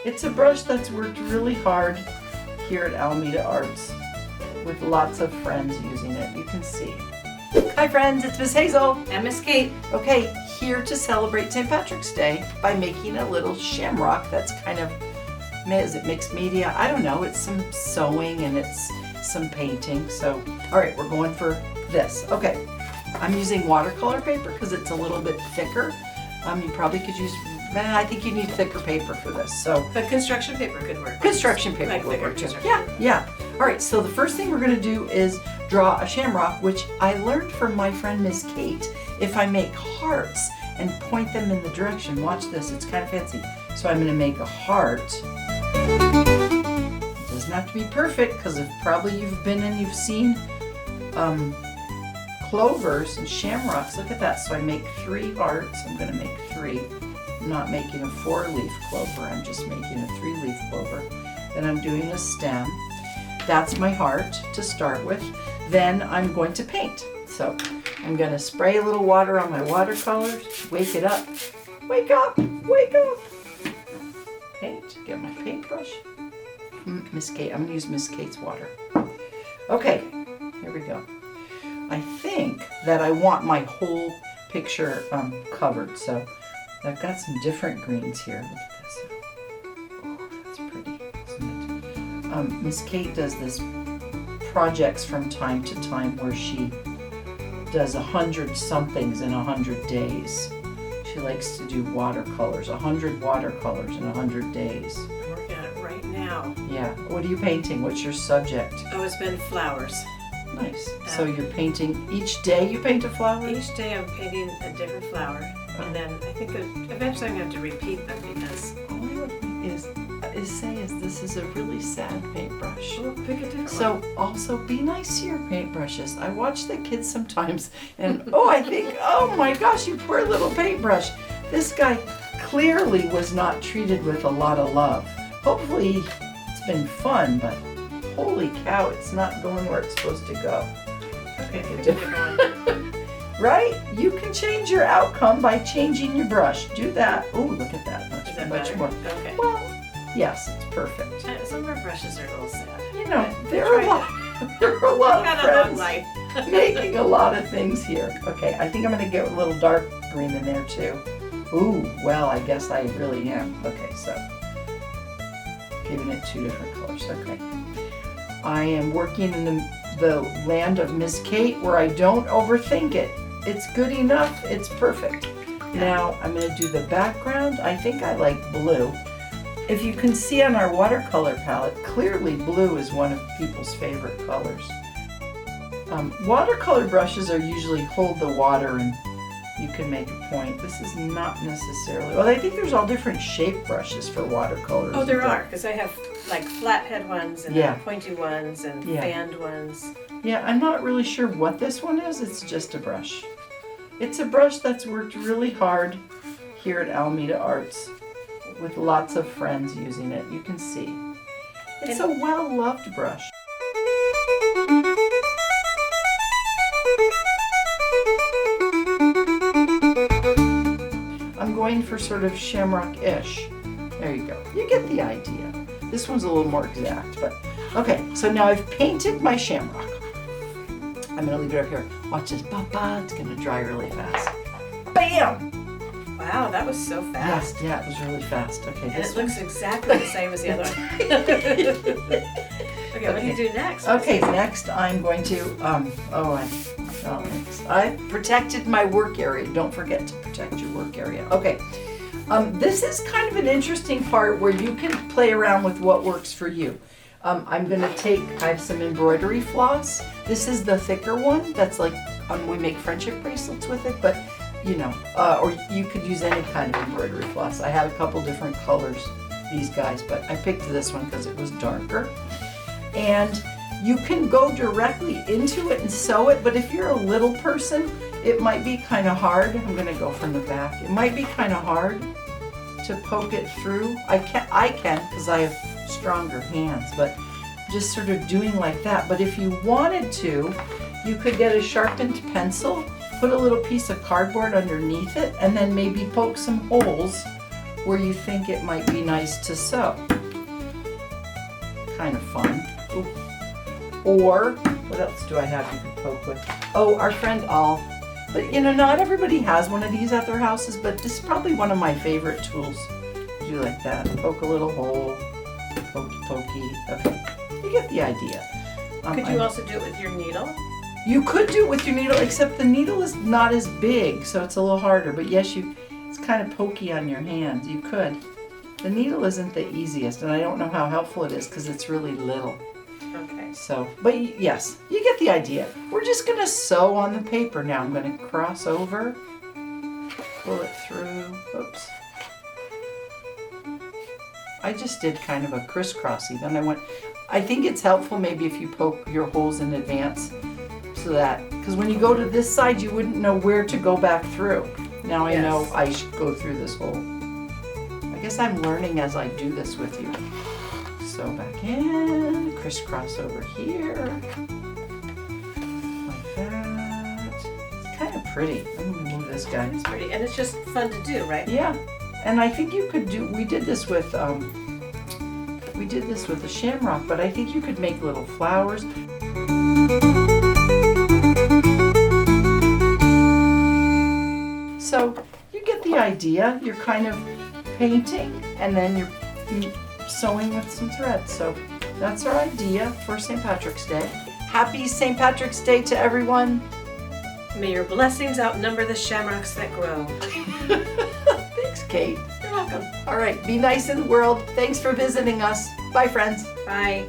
It's a brush that's worked really hard here at Alameda Arts with lots of friends using it. You can see. Hi friends, it's Miss Hazel. And Miss Kate. Okay, here to celebrate St. Patrick's Day by making a little shamrock that's kind of, is it mixed media? I don't know, it's some sewing and it's some painting. So, all right, we're going for this. Okay, I'm using watercolor paper because it's a little bit thicker. You probably could use, I think you need thicker paper for this. So, But construction paper could work. construction paper Like would thicker work too. construction Yeah. All right, so the first thing we're gonna do is draw a shamrock, which I learned from my friend Miss Kate. If I make hearts and point them in the direction, watch this, it's kind of fancy. So I'm gonna make a heart. It doesn't have to be perfect, because if probably you've been and you've seen clovers and shamrocks, look at that. So I make 3 hearts, I'm gonna make 3. I'm not making a 4-leaf clover, I'm just making a 3-leaf clover. Then I'm doing a stem. That's my heart to start with. Then I'm going to paint. So I'm going to spray a little water on my watercolors. Wake it up. Wake up! Wake up! Paint. Get my paintbrush. Miss Kate. I'm going to use Miss Kate's water. Okay. Here we go. I think that I want my whole picture covered. So I've got some different greens here. Look at this. Oh, that's pretty, isn't it? Miss Kate does this projects from time to time where she does 100 somethings in 100 days. She likes to do watercolors, 100 watercolors in 100 days. I'm working on it right now. Yeah. What are you painting? What's your subject? Oh, it's been flowers. Nice. So you're painting each day. You paint a flower? Each day I'm painting a different flower, and then I think eventually I'm going to have to repeat them because. All I would say is this is a really sad paintbrush. Oh, pick a different So one. also be nice to your paintbrushes. I watch the kids sometimes and I think, oh my gosh, you poor little paintbrush. This guy clearly was not treated with a lot of love. Hopefully it's been fun, but holy cow, it's not going where it's supposed to go. Okay, Pick a pick a different different one. Right? You can change your outcome by changing your brush. Do that. Oh, look at that. Is that Much better? more. Okay. Well, yes, it's perfect. Some of our brushes are a little sad. You know, But there are a lot I've of got a long friends life. making a lot of things here. Okay, I think I'm going to get a little dark green in there too. Ooh, well, I guess I really am. Okay, so giving it 2 different colors. Okay. I am working in the land of Miss Kate where I don't overthink it. It's good enough. It's perfect. Now I'm going to do the background. I think I like blue. If you can see on our watercolor palette, clearly blue is one of people's favorite colors. Watercolor brushes are usually hold the water and you can make a point. This is not necessarily, well, I think there's all different shape brushes for watercolors. Oh, there are, because I have like flathead ones and Yeah. pointy ones and Yeah. fanned ones. Yeah, I'm not really sure what this one is. It's just a brush. It's a brush that's worked really hard here at Alameda Arts with lots of friends using it. You can see. It's a well-loved brush. I'm going for sort of shamrock-ish. There you go. You get the idea. This one's a little more exact, but okay. So now I've painted my shamrock. I'm gonna leave it up here. Watch this. Ba-ba. It's gonna dry really fast. Bam! Wow, that was so fast. Yes, yeah, it was really fast. Okay, And this it looks exactly the same as the other one. Okay, what do you do next? Okay, next I'm going to, I protected my work area. Don't forget to protect your work area. Okay, this is kind of an interesting part where you can play around with what works for you. I'm going to I have some embroidery floss. This is the thicker one. That's like, we make friendship bracelets with it, but you know, or you could use any kind of embroidery floss. I had a couple different colors, these guys, but I picked this one because it was darker. And you can go directly into it and sew it, but if you're a little person, it might be kind of hard. I'm going to go from the back. It might be kind of hard to poke it through. I can because I have stronger hands, but just sort of doing like that. But if you wanted to, you could get a sharpened pencil, put a little piece of cardboard underneath it, and then maybe poke some holes where you think it might be nice to sew. Kind of fun. Ooh. Or, what else do I have you can poke with? Oh, our friend Al. But you know, not everybody has one of these at their houses, but this is probably one of my favorite tools. Do like that. Poke a little hole. Pokey pokey. Okay. You get the idea. Could you also do it with your needle? You could do it with your needle, except the needle is not as big, so it's a little harder. But yes, it's kind of pokey on your hands. You could. The needle isn't the easiest, and I don't know how helpful it is because it's really little. Okay. So, but yes, you get the idea. We're just gonna sew on the paper now. I'm gonna cross over, pull it through. Oops. I just did kind of a crisscrossy. Then I think it's helpful maybe if you poke your holes in advance so that, because when you go to this side, you wouldn't know where to go back through. Now I know I should go through this hole. I guess I'm learning as I do this with you. Sew back in, crisscross over here, like that. It's kind of pretty. I'm gonna move this guy. It's pretty, and it's just fun to do, right? Yeah, and I think you could do. We did this with a shamrock, but I think you could make little flowers. So you get the idea. You're kind of painting, and then you're sewing with some thread. So that's our idea for St. Patrick's Day. Happy St. Patrick's Day to everyone. May your blessings outnumber the shamrocks that grow. Thanks, Kate. You're welcome. All right, be nice in the world. Thanks for visiting us. Bye, friends. Bye.